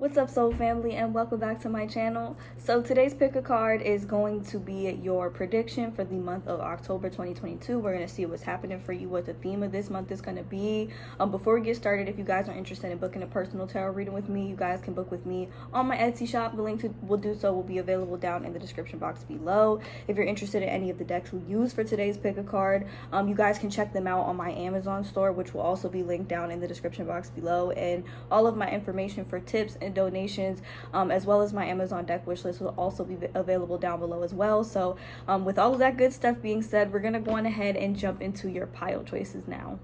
What's up, soul family, and welcome back to my channel. So today's pick a card is going to be your prediction for the month of October 2022. We're going to see what's happening for you, what the theme of this month is going to be. Before we get started, if you guys are interested in booking a personal tarot reading with me, you guys can book with me on my Etsy shop. The link will be available down in the description box below. If you're interested in any of the decks we use for today's pick a card, you guys can check them out on my Amazon store, which will also be linked down in the description box below. And all of my information for tips and donations, as well as my Amazon deck wish list, will also be available down below as well. So with all of that good stuff being said, we're gonna go on ahead and jump into your pile choices now.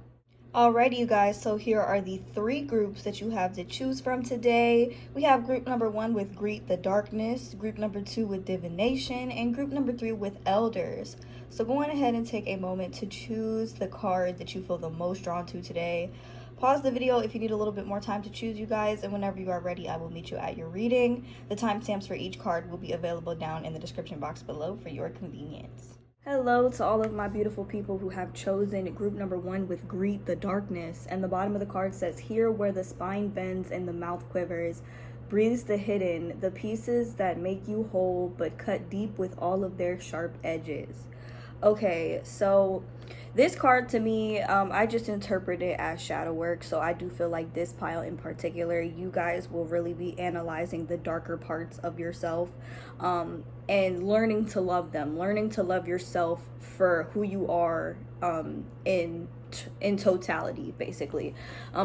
Alrighty, you guys, so here are the three groups that you have to choose from today. We have group number 1 with Greet the Darkness, group number 2 with Divination, and group number 3 with Elders. So go on ahead and take a moment to choose the card that you feel the most drawn to today. Pause the video if you need a little bit more time to choose, you guys, and whenever you are ready, I will meet you at your reading. The timestamps for each card will be available down in the description box below for your convenience. Hello to all of my beautiful people who have chosen group number 1 with Greet the Darkness, and the bottom of the card says, "Here where the spine bends and the mouth quivers, breathes the hidden, the pieces that make you whole but cut deep with all of their sharp edges." Okay, so this card to me, I just interpret it as shadow work. So I do feel like this pile in particular, you guys will really be analyzing the darker parts of yourself, and learning to love them, learning to love yourself for who you are in totality, basically.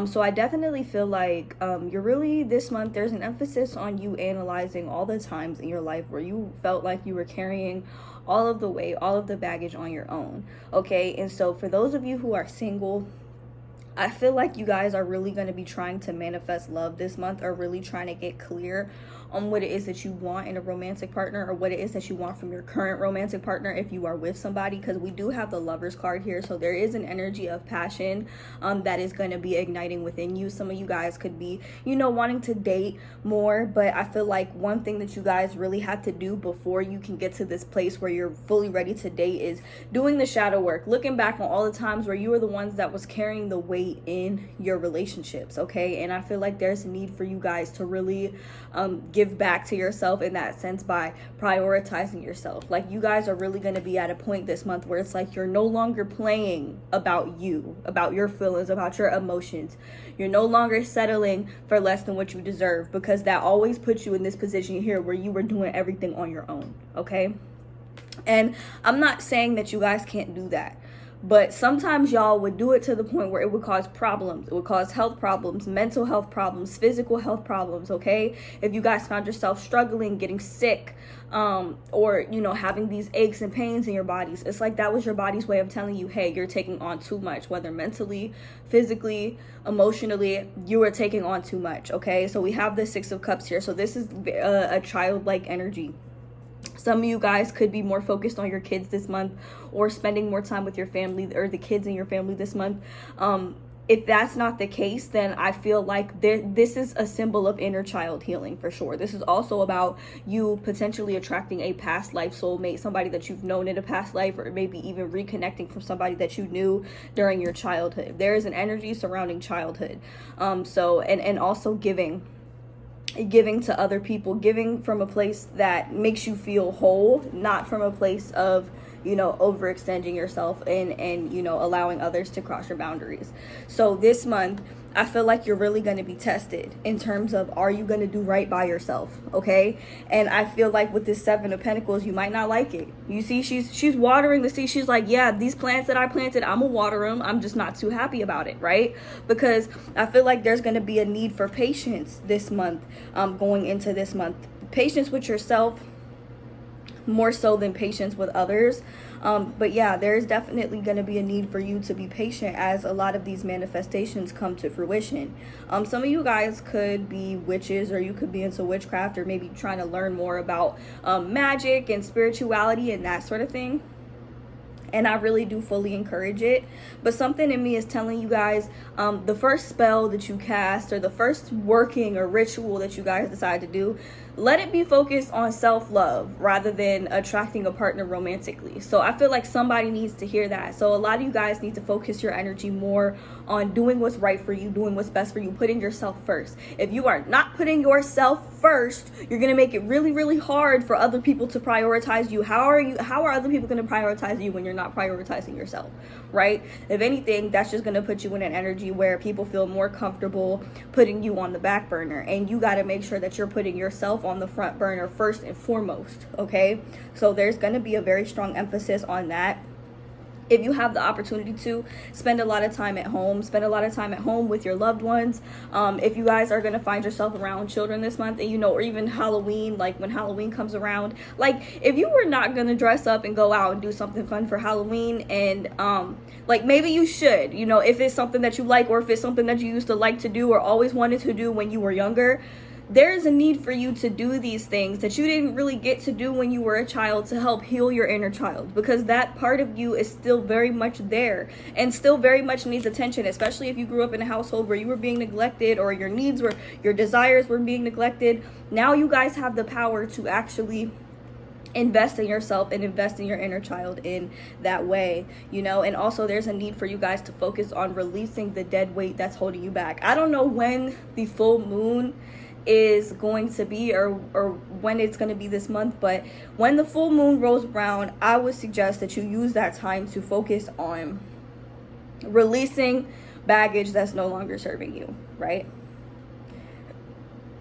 So I definitely feel like you're really, this month, there's an emphasis on you analyzing all the times in your life where you felt like you were carrying all of the weight, all of the baggage on your own. Okay, and so for those of you who are single, I feel like you guys are really going to be trying to manifest love this month, or really trying to get clear on what it is that you want in a romantic partner, or what it is that you want from your current romantic partner if you are with somebody, because we do have the Lovers card here. So there is an energy of passion that is going to be igniting within you. Some of you guys could be, wanting to date more, but I feel like one thing that you guys really have to do before you can get to this place where you're fully ready to date is doing the shadow work, looking back on all the times where you were the ones that was carrying the weight in your relationships. Okay, and I feel like there's a need for you guys to really give back to yourself in that sense by prioritizing yourself. Like, you guys are really going to be at a point this month where it's like you're no longer playing about you, about your feelings, about your emotions. You're no longer settling for less than what you deserve, because that always puts you in this position here where you were doing everything on your own. Okay, and I'm not saying that you guys can't do that, but sometimes y'all would do it to the point where it would cause problems. It would cause health problems, mental health problems, physical health problems, okay? If you guys found yourself struggling, getting sick, or, having these aches and pains in your bodies, it's like that was your body's way of telling you, hey, you're taking on too much, whether mentally, physically, emotionally, you are taking on too much, okay? So we have the 6 of Cups here. So this is a childlike energy. Some of you guys could be more focused on your kids this month, or spending more time with your family or the kids in your family this month. If that's not the case, then I feel like this is a symbol of inner child healing for sure. This is also about you potentially attracting a past life soulmate, somebody that you've known in a past life, or maybe even reconnecting from somebody that you knew during your childhood. There is an energy surrounding childhood. And also giving to other people, giving from a place that makes you feel whole, not from a place of overextending yourself and allowing others to cross your boundaries. So this month, I feel like you're really going to be tested in terms of, are you going to do right by yourself? Okay, and I feel like with this 7 of Pentacles, you might not like it. You see, she's watering the seed. She's like, yeah, these plants that I planted, I'm gonna water them, I'm just not too happy about it, right? Because I feel like there's going to be a need for patience this month, going into this month. Patience with yourself more so than patience with others. But yeah, there's definitely going to be a need for you to be patient as a lot of these manifestations come to fruition. Some of you guys could be witches, or you could be into witchcraft, or maybe trying to learn more about magic and spirituality and that sort of thing. and I really do fully encourage it. But something in me is telling you guys, the first spell that you cast, or the first working or ritual that you guys decide to do, let it be focused on self-love rather than attracting a partner romantically. So I feel like somebody needs to hear that. So a lot of you guys need to focus your energy more on doing what's right for you, doing what's best for you, putting yourself first. If you are not putting yourself first, you're going to make it really, really hard for other people to prioritize you. How are other people going to prioritize you when you're not prioritizing yourself, right? If anything, that's just going to put you in an energy where people feel more comfortable putting you on the back burner, and you got to make sure that you're putting yourself on the front burner first and foremost, okay? So there's going to be a very strong emphasis on that. If you have the opportunity to spend a lot of time at home, with your loved ones. If you guys are going to find yourself around children this month, and or even Halloween, like when Halloween comes around, like if you were not going to dress up and go out and do something fun for Halloween, and like maybe you should, if it's something that you like, or if it's something that you used to like to do or always wanted to do when you were younger, there is a need for you to do these things that you didn't really get to do when you were a child, to help heal your inner child, because that part of you is still very much there and still very much needs attention, especially if you grew up in a household where you were being neglected, or your desires were being neglected. Now you guys have the power to actually invest in yourself and invest in your inner child in that way, and also there's a need for you guys to focus on releasing the dead weight that's holding you back. I don't know when the full moon is going to be, or when it's going to be this month, but when the full moon rolls around, I would suggest that you use that time to focus on releasing baggage that's no longer serving you, right?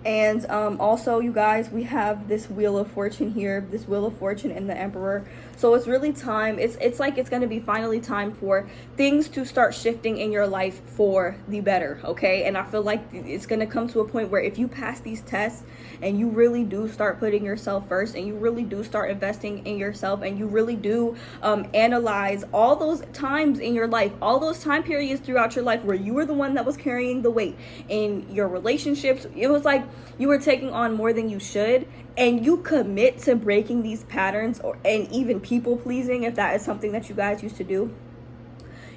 And also, you guys, we have this Wheel of Fortune here, this Wheel of Fortune and the Emperor. So it's really time, it's like it's going to be finally time for things to start shifting in your life for the better, okay? And I feel like it's going to come to a point where if you pass these tests and you really do start putting yourself first, and you really do start investing in yourself, and you really do analyze all those times in your life, all those time periods throughout your life where you were the one that was carrying the weight in your relationships, it was like you were taking on more than you should, and you commit to breaking these patterns, and even people pleasing, if that is something that you guys used to do,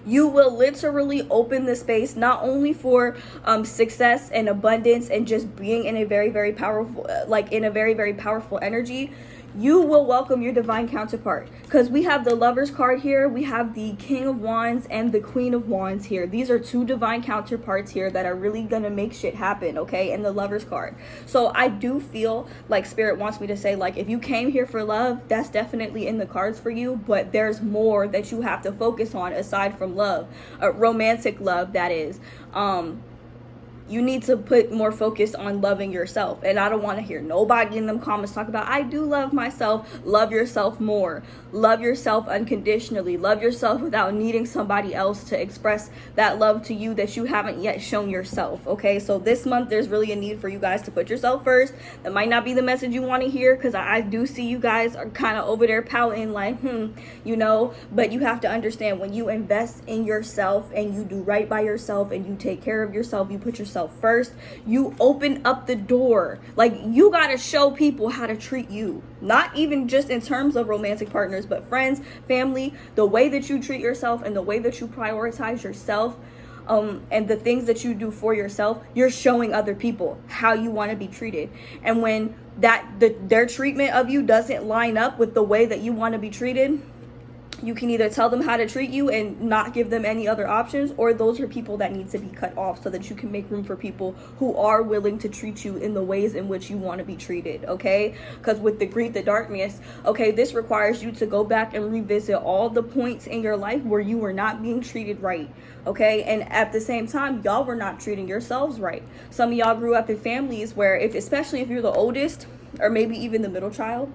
you will literally open the space not only for success and abundance and just being in a very, very powerful, very powerful energy. You will welcome your divine counterpart, because we have the Lovers card here, we have the King of Wands and the Queen of Wands here. These are two divine counterparts here that are really gonna make shit happen, okay? And the Lovers card. So I do feel like Spirit wants me to say, like, if you came here for love, that's definitely in the cards for you, but there's more that you have to focus on aside from love, romantic love, that is. You need to put more focus on loving yourself. And I don't want to hear nobody in them comments talk about, I do love myself. Love yourself more. Love yourself unconditionally. Love yourself without needing somebody else to express that love to you that you haven't yet shown yourself, okay? So this month, there's really a need for you guys to put yourself first. That might not be the message you want to hear, because I do see you guys are kind of over there pouting like, but you have to understand, when you invest in yourself and you do right by yourself and you take care of yourself, you put yourself first, you open up the door. Like, you gotta show people how to treat you, not even just in terms of romantic partners, but friends, family. The way that you treat yourself and the way that you prioritize yourself, and the things that you do for yourself, you're showing other people how you want to be treated. And when their treatment of you doesn't line up with the way that you want to be treated, you can either tell them how to treat you and not give them any other options, or those are people that need to be cut off so that you can make room for people who are willing to treat you in the ways in which you want to be treated, okay? Because with the greed, the darkness, okay, this requires you to go back and revisit all the points in your life where you were not being treated right, okay? And at the same time, y'all were not treating yourselves right. Some of y'all grew up in families where, especially if you're the oldest, or maybe even the middle child,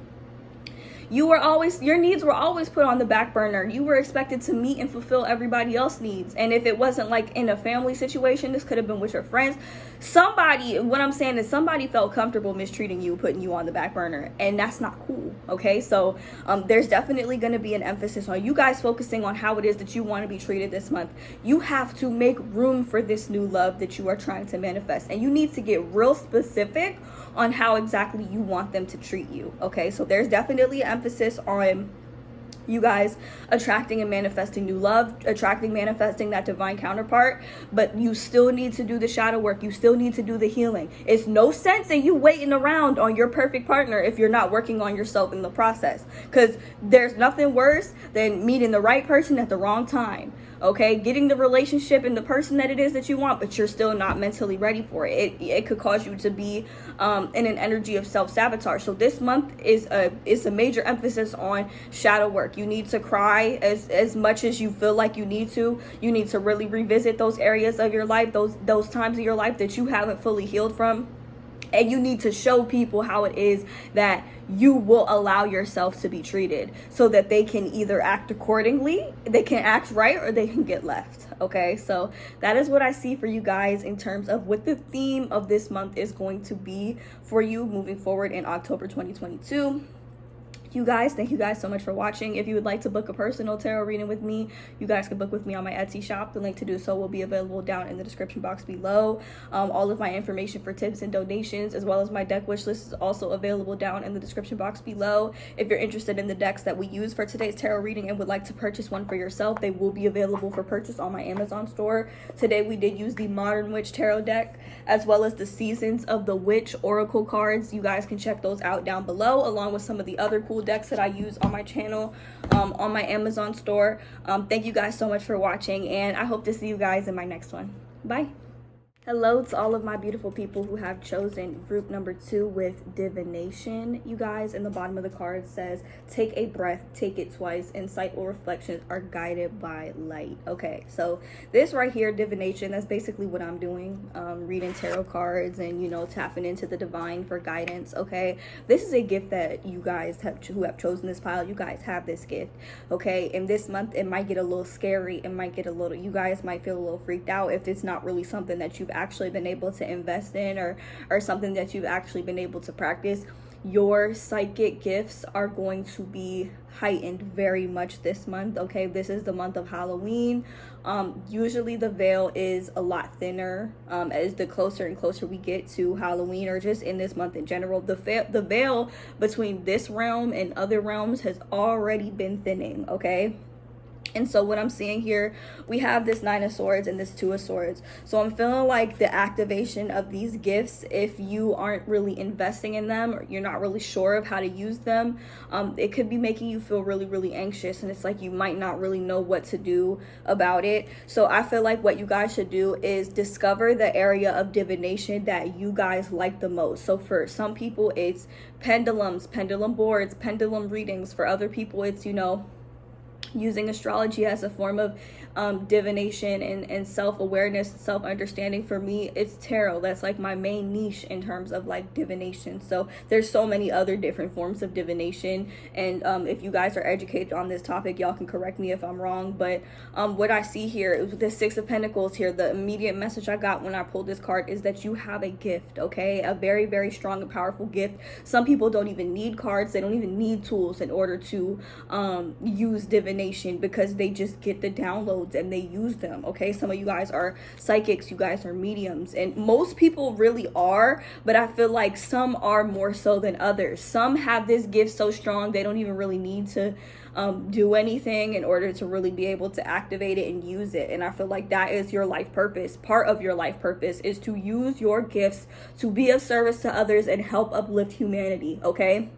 your needs were always put on the back burner. You were expected to meet and fulfill everybody else's needs. And if it wasn't like in a family situation, this could have been with your friends. What I'm saying is somebody felt comfortable mistreating you, putting you on the back burner, and that's not cool, okay? So there's definitely going to be an emphasis on you guys focusing on how it is that you want to be treated this month. You have to make room for this new love that you are trying to manifest, and you need to get real specific on how exactly you want them to treat you, okay? So there's definitely an emphasis on you guys attracting and manifesting new love, manifesting that divine counterpart. But you still need to do the shadow work. You still need to do the healing. It's no sense in you waiting around on your perfect partner if you're not working on yourself in the process, because there's nothing worse than meeting the right person at the wrong time. Okay, getting the relationship and the person that it is that you want, but you're still not mentally ready for it. It could cause you to be in an energy of self-sabotage. So this month is a major emphasis on shadow work. You need to cry as much as you feel like you need to. You need to really revisit those areas of your life, those times of your life that you haven't fully healed from. And you need to show people how it is that you will allow yourself to be treated, so that they can either act accordingly, they can act right, or they can get left. Okay, so that is what I see for you guys in terms of what the theme of this month is going to be for you moving forward in October 2022. You guys, thank you guys so much for watching. If you would like to book a personal tarot reading with me, you guys can book with me on my Etsy shop. The link to do so will be available down in the description box below. All of my information for tips and donations, as well as my deck wish list, is also available down in the description box below. If you're interested in the decks that we use for today's tarot reading and would like to purchase one for yourself, they will be available for purchase on my Amazon store. Today we did use the Modern Witch Tarot deck, as well as the Seasons of the Witch Oracle cards. You guys can check those out down below, along with some of the other cool decks that I use on my channel, on my Amazon store. Thank you guys so much for watching, and I hope to see you guys in my next one. Bye. Hello to all of my beautiful people who have chosen group number 2 with divination. You guys, in the bottom of the card says, take a breath, take it twice, insightful reflections are guided by light. Okay, so this right here, divination, that's basically what I'm doing, reading tarot cards and, you know, tapping into the divine for guidance. Okay, this is a gift that you guys who have chosen this pile, you guys have this gift. Okay, and this month it might get a little scary, it might get a little, you guys might feel a little freaked out if it's not really something that you've actually been able to invest in, or something that you've actually been able to practice. Your psychic gifts are going to be heightened very much this month. Okay, this is the month of Halloween. Usually the veil is a lot thinner as the closer and closer we get to Halloween, or just in this month in general. The veil between this realm and other realms has already been thinning. Okay, and so what I'm seeing here, we have this 9 of Swords and this 2 of Swords. So I'm feeling like the activation of these gifts, if you aren't really investing in them, or you're not really sure of how to use them, it could be making you feel really, really anxious. And it's like you might not really know what to do about it. So I feel like what you guys should do is discover the area of divination that you guys like the most. So for some people, it's pendulums, pendulum boards, pendulum readings. For other people, it's, you know, using astrology as a form of divination and self-awareness, self-understanding. For me, it's tarot. That's like my main niche in terms of like divination. So there's so many other different forms of divination, and if you guys are educated on this topic, y'all can correct me if I'm wrong. But what I see here with the 6 of Pentacles here, the immediate message I got when I pulled this card is that you have a gift. Okay, a very, very strong and powerful gift. Some people don't even need cards, they don't even need tools in order to use divination, because they just get the downloads and they use them. Okay, some of you guys are psychics, you guys are mediums, and most people really are, but I feel like some are more so than others. Some have this gift so strong they don't even really need to do anything in order to really be able to activate it and use it. And I feel like that is your life purpose. Part of your life purpose is to use your gifts to be of service to others and help uplift humanity. Okay,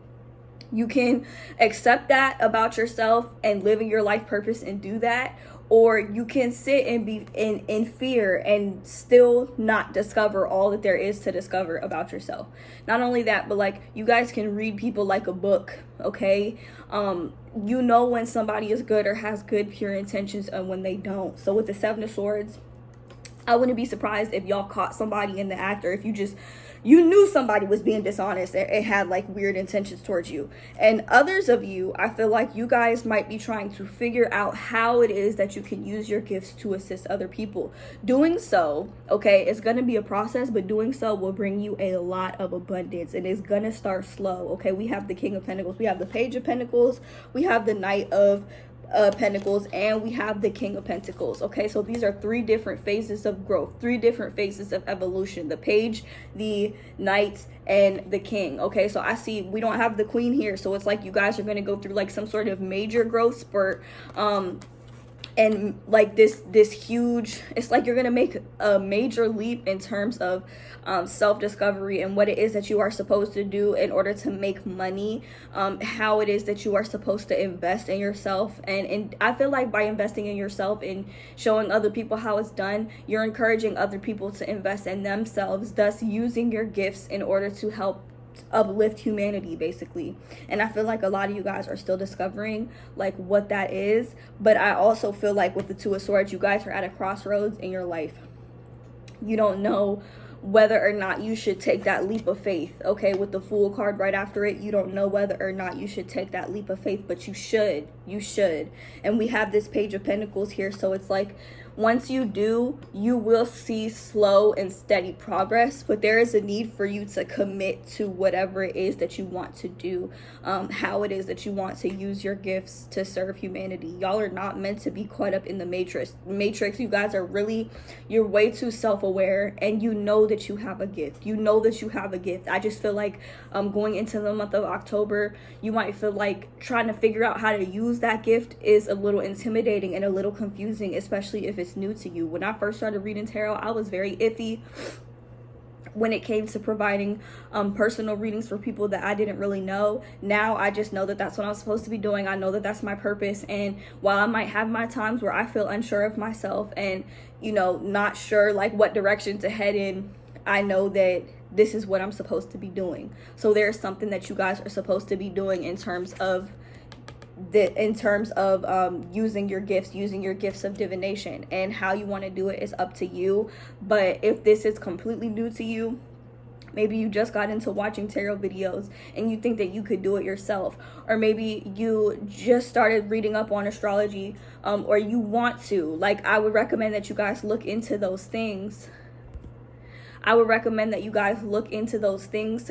you can accept that about yourself and live in your life purpose and do that, or you can sit and be in fear and still not discover all that there is to discover about yourself. Not only that, but like, you guys can read people like a book. Okay, you know when somebody is good or has good pure intentions and when they don't. So with the 7 of Swords, I wouldn't be surprised if y'all caught somebody in the act, or if you knew somebody was being dishonest, it had like weird intentions towards you. And others of you, I feel like you guys might be trying to figure out how it is that you can use your gifts to assist other people. Doing so, okay, it's going to be a process, but doing so will bring you a lot of abundance, and it's going to start slow. Okay, we have the King of Pentacles, we have the Page of Pentacles, we have the Knight of Pentacles, and we have the King of Pentacles. Okay, so these are three different phases of growth, three different phases of evolution: the Page, the Knight, and the King. Okay, so I see we don't have the Queen here, so it's like you guys are going to go through like some sort of major growth spurt, and like this huge, it's like you're gonna make a major leap in terms of self-discovery and what it is that you are supposed to do in order to make money, how it is that you are supposed to invest in yourself. And I feel like by investing in yourself and showing other people how it's done, you're encouraging other people to invest in themselves, thus using your gifts in order to help uplift humanity, basically. And I feel like a lot of you guys are still discovering like what that is. But I also feel like with the Two of Swords, you guys are at a crossroads in your life. You don't know whether or not you should take that leap of faith. Okay, with the Fool card right after it, you don't know whether or not you should take that leap of faith, but you should. And we have this Page of Pentacles here, so it's like once you do, you will see slow and steady progress, but there is a need for you to commit to whatever it is that you want to do, how it is that you want to use your gifts to serve humanity. Y'all are not meant to be caught up in the matrix. You guys are really, you're way too self-aware, and you know that you have a gift. I just feel like going into the month of October, you might feel like trying to figure out how to use that gift is a little intimidating and a little confusing, especially if it's new to you. When I first started reading tarot, I was very iffy when it came to providing personal readings for people that I didn't really know. Now I just know that that's what I'm supposed to be doing. I know that that's my purpose, and while I might have my times where I feel unsure of myself and, you know, not sure like what direction to head in, I know that this is what I'm supposed to be doing. So there's something that you guys are supposed to be doing in terms of using your gifts of divination, and how you want to do it is up to you. But if this is completely new to you, maybe you just got into watching tarot videos and you think that you could do it yourself, or maybe you just started reading up on astrology, or you want to, like, I would recommend that you guys look into those things. To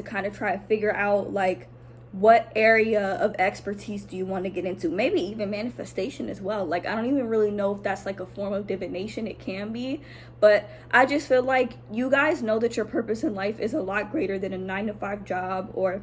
kind of try to figure out like what area of expertise do you want to get into. Maybe even manifestation as well. Like, I don't even really know if that's like a form of divination. It can be, but I just feel like you guys know that your purpose in life is a lot greater than a 9-to-5 job, or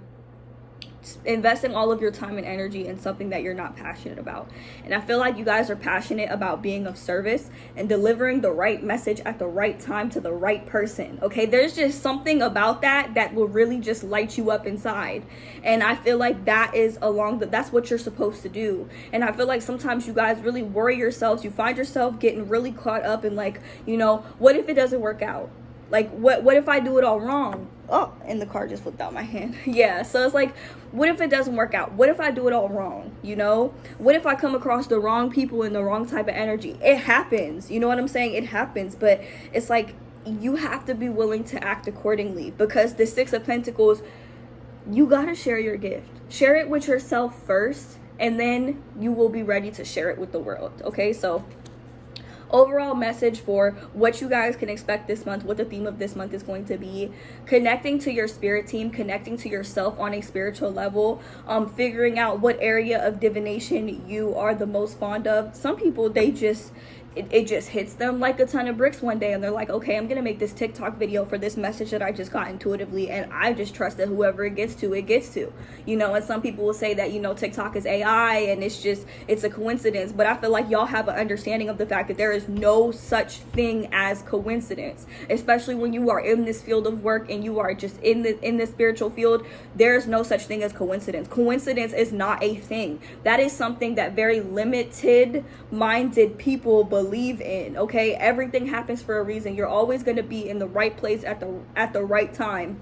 investing all of your time and energy in something that you're not passionate about. And I feel like you guys are passionate about being of service and delivering the right message at the right time to the right person. Okay, there's just something about that will really just light you up inside. And I feel like that's what you're supposed to do. And I feel like sometimes you guys really worry yourselves. You find yourself getting really caught up in, like, you know, what if it doesn't work out? Like, what if I do it all wrong? Oh, and the card just flipped out my hand. Yeah, so it's like, what if it doesn't work out? What if I do it all wrong? You know, what if I come across the wrong people in the wrong type of energy? It happens. You know what I'm saying? It happens. But it's like, you have to be willing to act accordingly, because the Six of Pentacles, you gotta share your gift. Share it with yourself first, and then you will be ready to share it with the world. Okay, so overall message for what you guys can expect this month, what the theme of this month is going to be: connecting to your spirit team, connecting to yourself on a spiritual level, figuring out what area of divination you are the most fond of. Some people, it just hits them like a ton of bricks one day, and they're like, okay, I'm gonna make this TikTok video for this message that I just got intuitively, and I just trust that whoever it gets to, you know. And some people will say that, you know, TikTok is AI and it's a coincidence, but I feel like y'all have an understanding of the fact that there is no such thing as coincidence, especially when you are in this field of work and you are just in the spiritual field. There's no such thing as coincidence. Coincidence is not a thing. That is something that very limited minded people believe in. Okay, everything happens for a reason. You're always going to be in the right place at the right time.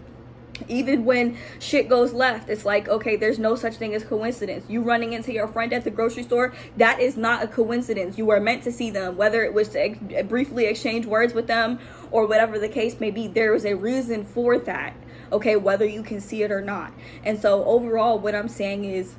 Even when shit goes left, it's like, okay, there's no such thing as coincidence. You running into your friend at the grocery store, that is not a coincidence. You were meant to see them, whether it was to briefly exchange words with them or whatever the case may be. There is a reason for that, okay, whether you can see it or not. And so overall, what I'm saying is,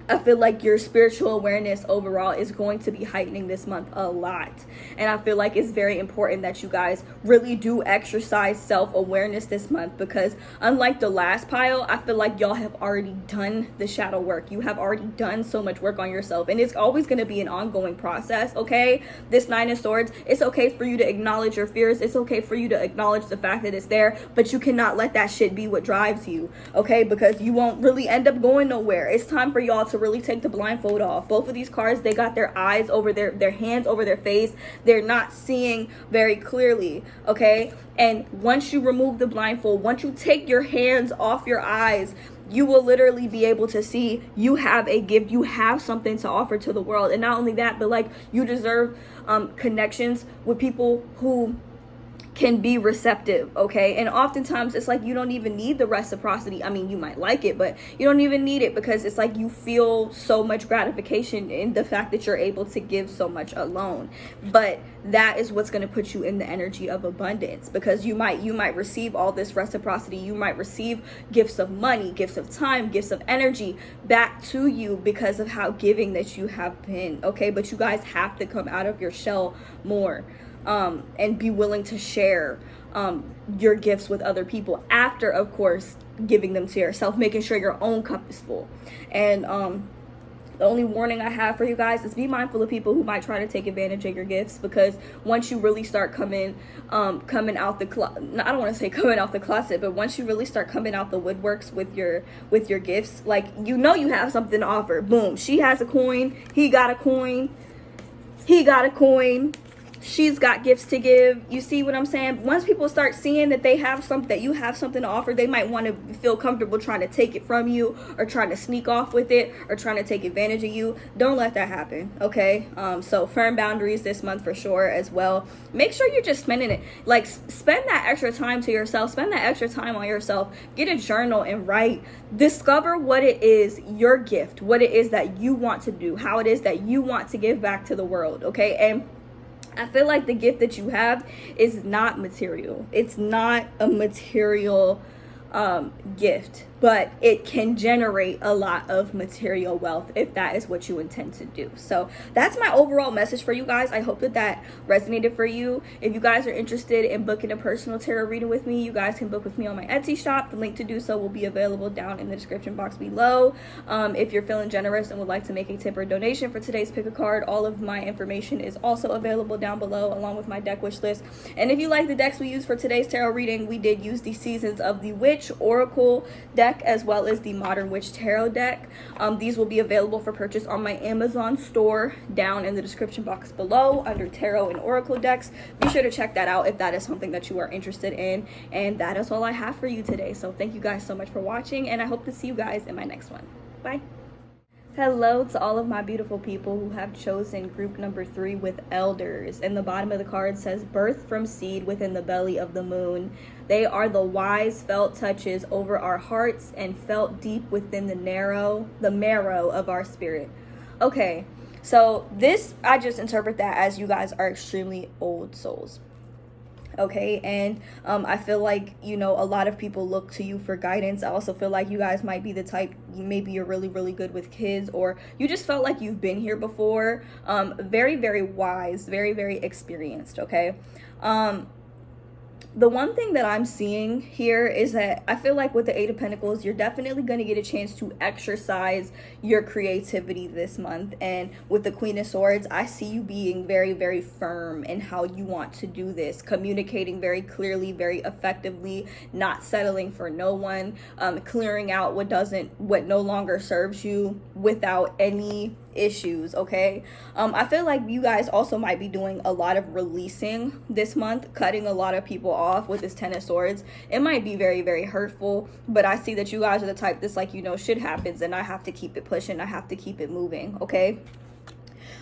I feel like your spiritual awareness overall is going to be heightening this month a lot. And I feel like it's very important that you guys really do exercise self-awareness this month, because unlike the last pile, I feel like y'all have already done the shadow work. You have already done so much work on yourself, and it's always going to be an ongoing process, okay? This Nine of Swords, it's okay for you to acknowledge your fears. It's okay for you to acknowledge the fact that it's there, but you cannot let that shit be what drives you, okay? Because you won't really end up going nowhere. It's time for y'all to really take the blindfold off. Both of these cards, they got their eyes over their hands over their face. They're not seeing very clearly, okay? And once you remove the blindfold, once you take your hands off your eyes, you will literally be able to see you have a gift. You have something to offer to the world. And not only that, but like, you deserve connections with people who can be receptive, okay? And oftentimes it's like you don't even need the reciprocity. I mean, you might like it, but you don't even need it, because it's like you feel so much gratification in the fact that you're able to give so much alone. But that is what's going to put you in the energy of abundance, because you might receive all this reciprocity. You might receive gifts of money, gifts of time, gifts of energy back to you because of how giving that you have been, okay? But you guys have to come out of your shell more. And be willing to share your gifts with other people after, of course, giving them to yourself, making sure your own cup is full. And the only warning I have for you guys is be mindful of people who might try to take advantage of your gifts, because once you really start coming out the I don't want to say coming out the closet, but once you really start coming out the woodworks with your gifts, like, you have something to offer. Boom, she has a coin, he got a coin, she's got gifts to give. You see what I'm saying? Once people start seeing that you have something to offer, they might want to feel comfortable trying to take it from you, or trying to sneak off with it, or trying to take advantage of you. Don't let that happen, okay? So firm boundaries this month for sure as well. Make sure you're just spending it. Like, spend that extra time to yourself. Spend that extra time on yourself. Get a journal and write. Discover what it is, your gift, what it is that you want to do, how it is that you want to give back to the world, okay? And I feel like the gift that you have is not material. It's not a material gift, but it can generate a lot of material wealth if that is what you intend to do. So that's my overall message for you guys. I hope that resonated for you. If you guys are interested in booking a personal tarot reading with me, you guys can book with me on my Etsy shop. The link to do so will be available down in the description box below. If you're feeling generous and would like to make a tip or donation for today's pick a card, all of my information is also available down below, along with my deck wish list. And if you like the decks we use for today's tarot reading, we did use the Seasons of the Witch Oracle deck, as well as the Modern Witch Tarot deck. These will be available for purchase on my Amazon store down in the description box below under Tarot and Oracle decks. Be sure to check that out if that is something that you are interested in. And that is all I have for you today. So thank you guys so much for watching, and I hope to see you guys in my next one. Bye. Hello to all of my beautiful people who have chosen group number 3 with elders. And the bottom of the card says, birth from seed within the belly of the moon. They are the wise felt touches over our hearts and felt deep within the marrow of our spirit. Okay, so this, I just interpret that as you guys are extremely old souls. Okay, and I feel like, a lot of people look to you for guidance. I also feel like you guys might be the type, maybe you're really, really good with kids, or you just felt like you've been here before. Very, very wise, very, very experienced, okay? The one thing that I'm seeing here is that I feel like with the Eight of Pentacles, you're definitely going to get a chance to exercise your creativity this month. And with the Queen of Swords, I see you being very, very firm in how you want to do this, communicating very clearly, very effectively, not settling for no one, clearing out what no longer serves you without any issues, okay? I feel like you guys also might be doing a lot of releasing this month, cutting a lot of people off with this Ten of Swords. It might be very, very hurtful, but I see that you guys are the type that's like, shit happens and I have to keep it pushing, I have to keep it moving, okay?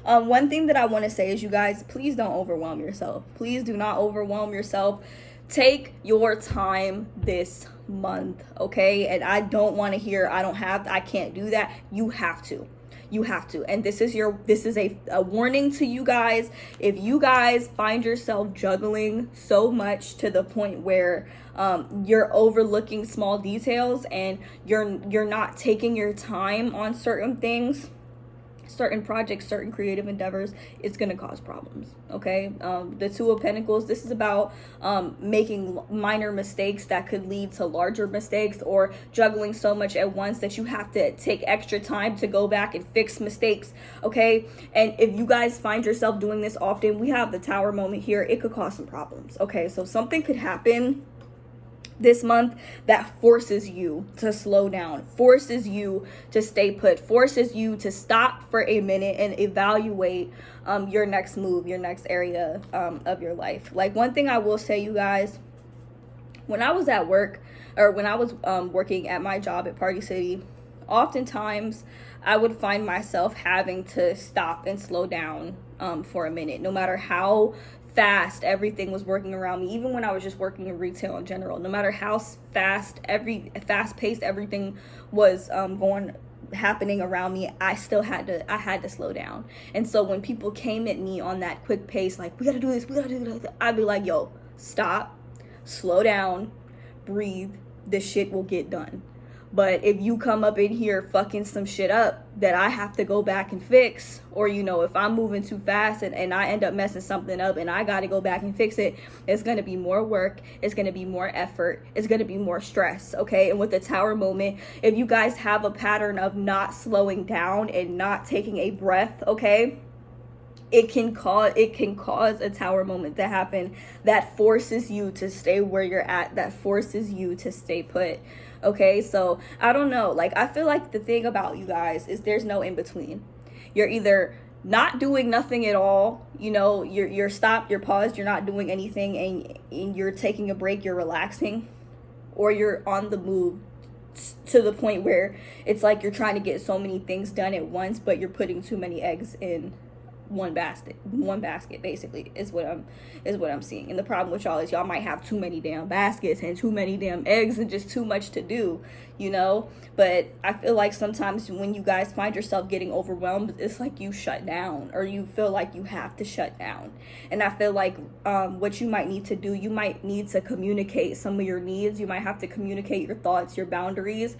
One thing that I want to say is, you guys, please don't overwhelm yourself. Please do not overwhelm yourself. Take your time this month, okay? And I don't want to hear, I can't do that. You have to. You have to. And this is a warning to you guys. If you guys find yourself juggling so much to the point where you're overlooking small details and you're not taking your time on certain things, certain projects, certain creative endeavors, it's going to cause problems. Okay. The Two of Pentacles, this is about making minor mistakes that could lead to larger mistakes, or juggling so much at once that you have to take extra time to go back and fix mistakes. Okay. And if you guys find yourself doing this often, we have the Tower moment here. It could cause some problems. Okay. So something could happen this month that forces you to slow down, forces you to stay put, forces you to stop for a minute and evaluate your next move, your next area of your life. Like, one thing I will say, you guys, when I was at work, or when I was working at my job at Party City, oftentimes I would find myself having to stop and slow down for a minute, no matter how fast everything was working around me. Even when I was just working in retail in general, no matter how fast paced everything was happening around me, I had to slow down. And so when people came at me on that quick pace, like, we gotta do this, we gotta do that, I'd be like, yo, stop, slow down, breathe, this shit will get done. But if you come up in here fucking some shit up that I have to go back and fix, or, you know, if I'm moving too fast and I end up messing something up and I got to go back and fix it, it's going to be more work. It's going to be more effort. It's going to be more stress. Okay. And with the Tower moment, if you guys have a pattern of not slowing down and not taking a breath, okay, it can cause a Tower moment to happen that forces you to stay where you're at, that forces you to stay put. Okay, so I don't know, like, I feel like the thing about you guys is there's no in between. You're either not doing nothing at all, you know, you're stopped, you're paused, you're not doing anything, and you're taking a break, you're relaxing, or you're on the move to the point where it's like you're trying to get so many things done at once, but you're putting too many eggs in one basket basically is what I'm seeing. And the problem with y'all is y'all might have too many damn baskets and too many damn eggs and just too much to do, you know. But I feel like sometimes when you guys find yourself getting overwhelmed, it's like you shut down, or you feel like you have to shut down. And I feel like what you might need to do, you might need to communicate some of your needs. You might have to communicate your thoughts, your boundaries,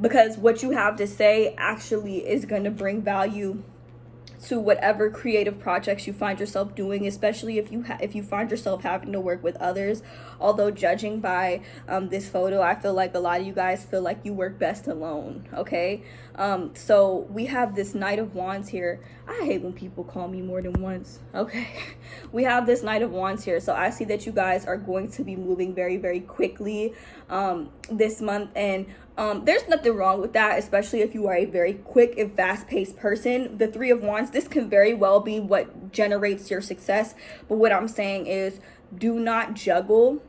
because what you have to say actually is going to bring value to whatever creative projects you find yourself doing, especially if you find yourself having to work with others. Although, judging by this photo, I feel like a lot of you guys feel like you work best alone. Okay, so we have this Knight of Wands here. I hate when people call me more than once. Okay, we have this Knight of Wands here, so I see that you guys are going to be moving very, very quickly this month, and there's nothing wrong with that, especially if you are a very quick and fast-paced person. The Three of Wands, this can very well be what generates your success, but what I'm saying is, do not juggle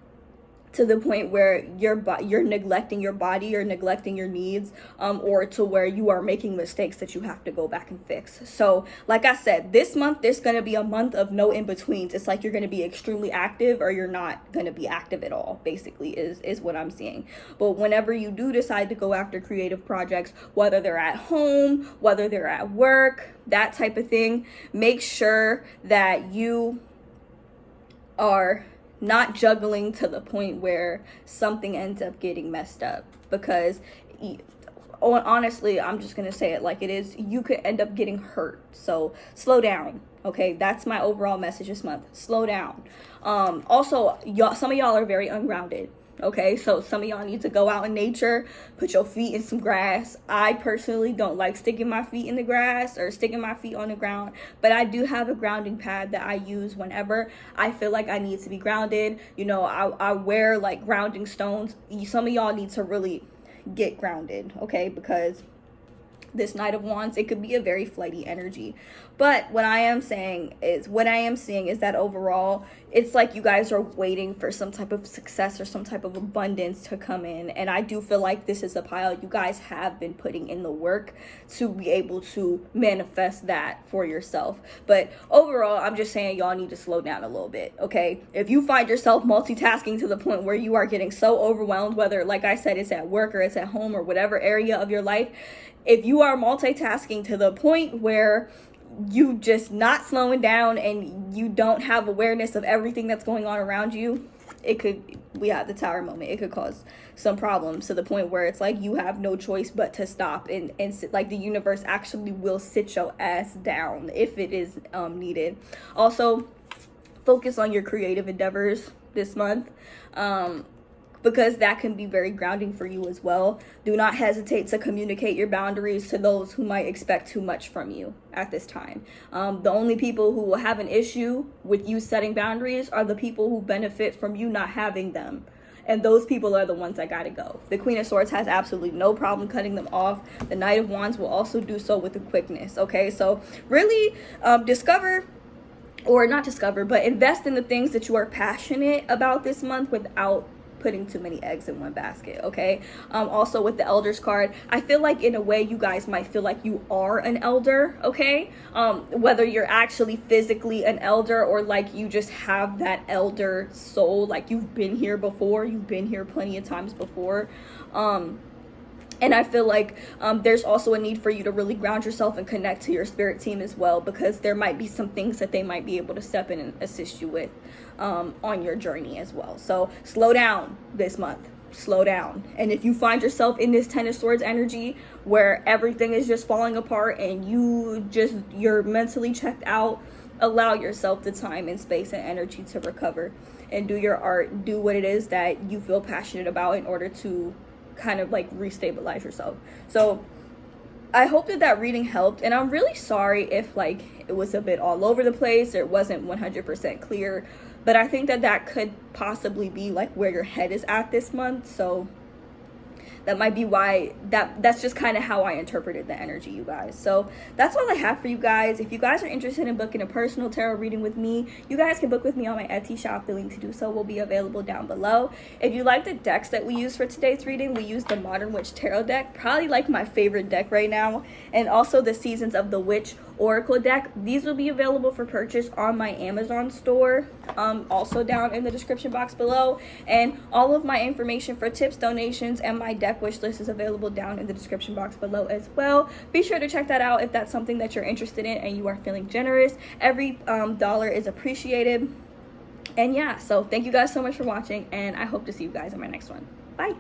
to the point where you're neglecting your body, you're neglecting your needs, or to where you are making mistakes that you have to go back and fix. So like I said, this month there's going to be a month of no in-betweens. It's like you're going to be extremely active, or you're not going to be active at all, basically, is what I'm seeing. But whenever you do decide to go after creative projects, whether they're at home, whether they're at work, that type of thing, make sure that you are not juggling to the point where something ends up getting messed up. Because honestly, I'm just gonna say it like it is, you could end up getting hurt. So slow down. Okay, that's my overall message this month. Slow down. Also, some of y'all are very ungrounded. Okay, so some of y'all need to go out in nature, put your feet in some grass. I personally don't like sticking my feet in the grass or sticking my feet on the ground, but I do have a grounding pad that I use whenever I feel like I need to be grounded. You know, I wear like grounding stones. Some of y'all need to really get grounded, okay, because this Knight of Wands, it could be a very flighty energy. But what I am seeing is that overall, it's like you guys are waiting for some type of success or some type of abundance to come in. And I do feel like this is a pile you guys have been putting in the work to be able to manifest that for yourself. But overall, I'm just saying y'all need to slow down a little bit, okay? If you find yourself multitasking to the point where you are getting so overwhelmed, whether, like I said, it's at work or it's at home or whatever area of your life, if you you are multitasking to the point where you just not slowing down and you don't have awareness of everything that's going on around you, we have the tower moment. It could cause some problems to the point where it's like you have no choice but to stop and sit, like the universe actually will sit your ass down if it is needed. Also, focus on your creative endeavors this month, because that can be very grounding for you as well. Do not hesitate to communicate your boundaries to those who might expect too much from you at this time. The only people who will have an issue with you setting boundaries are the people who benefit from you not having them. And those people are the ones that gotta go. The Queen of Swords has absolutely no problem cutting them off. The Knight of Wands will also do so with a quickness, okay? So really invest in the things that you are passionate about this month without putting too many eggs in one basket, okay? Also with the Elders card, I feel like in a way you guys might feel like you are an elder, okay? Whether you're actually physically an elder or like you just have that elder soul, like you've been here before, you've been here plenty of times before. And I feel like there's also a need for you to really ground yourself and connect to your spirit team as well, because there might be some things that they might be able to step in and assist you with on your journey as well. So slow down this month. Slow down. And if you find yourself in this Ten of Swords energy where everything is just falling apart and you're mentally checked out, allow yourself the time and space and energy to recover and do your art, do what it is that you feel passionate about in order to kind of like restabilize yourself. So I hope that reading helped, and I'm really sorry if like it was a bit all over the place or it wasn't 100% clear, but I think that could possibly be like where your head is at this month. So that might be why that's just kind of how I interpreted the energy, you guys. So that's all I have for you guys. If you guys are interested in booking a personal tarot reading with me, you guys can book with me on my Etsy shop. The link to do so will be available down below. If you like the decks that we use for today's reading, we use the Modern Witch Tarot deck, probably like my favorite deck right now, and also the Seasons of the Witch Oracle deck. These will be available for purchase on my Amazon store, also down in the description box below, and all of my information for tips, donations, and my deck wish list is available down in the description box below as well. Be sure to check that out if that's something that you're interested in and you are feeling generous. Every dollar is appreciated. And yeah, so thank you guys so much for watching, and I hope to see you guys in my next one. Bye.